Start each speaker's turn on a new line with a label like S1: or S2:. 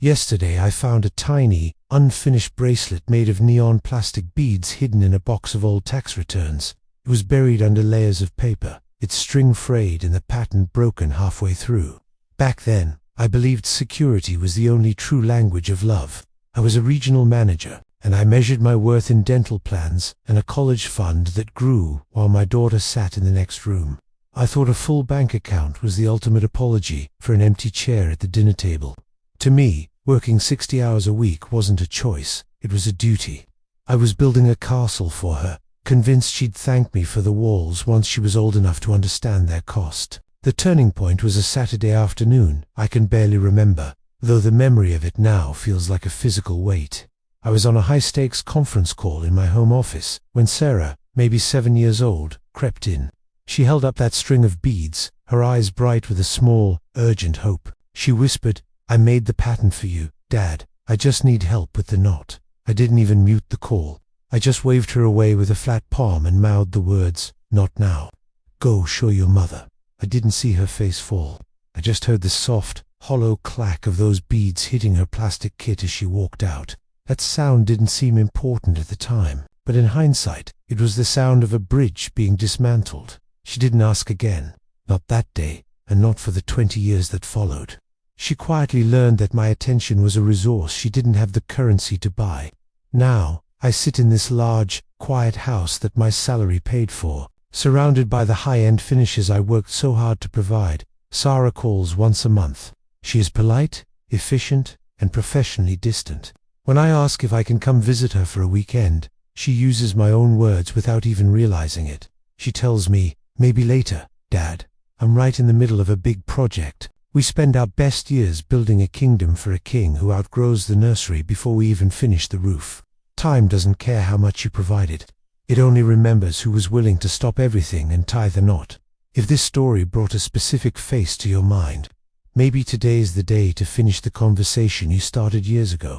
S1: Yesterday I found a tiny, unfinished bracelet made of neon plastic beads hidden in a box of old tax returns. It was buried under layers of paper, its string frayed and the pattern broken halfway through. Back then, I believed security was the only true language of love. I was a regional manager, and I measured my worth in dental plans and a college fund that grew while my daughter sat in the next room. I thought a full bank account was the ultimate apology for an empty chair at the dinner table. To me, working 60 hours a week wasn't a choice, it was a duty. I was building a castle for her, convinced she'd thank me for the walls once she was old enough to understand their cost. The turning point was a Saturday afternoon I can barely remember, though the memory of it now feels like a physical weight. I was on a high-stakes conference call in my home office when Sarah, maybe 7 years old, crept in. She held up that string of beads, her eyes bright with a small, urgent hope. She whispered, "I made the pattern for you, Dad. I just need help with the knot." I didn't even mute the call. I just waved her away with a flat palm and mouthed the words, "Not now. Go show your mother." I didn't see her face fall. I just heard the soft, hollow clack of those beads hitting her plastic kit as she walked out. That sound didn't seem important at the time, but in hindsight, it was the sound of a bridge being dismantled. She didn't ask again. Not that day, and not for the 20 years that followed. She quietly learned that my attention was a resource she didn't have the currency to buy. Now, I sit in this large, quiet house that my salary paid for, surrounded by the high-end finishes I worked so hard to provide. Sarah calls once a month. She is polite, efficient, and professionally distant. When I ask if I can come visit her for a weekend, she uses my own words without even realizing it. She tells me, "Maybe later, Dad. I'm right in the middle of a big project. We spend our best years building a kingdom for a king who outgrows the nursery before we even finish the roof. Time doesn't care how much you provided. It only remembers who was willing to stop everything and tie the knot." If this story brought a specific face to your mind, maybe today's the day to finish the conversation you started years ago.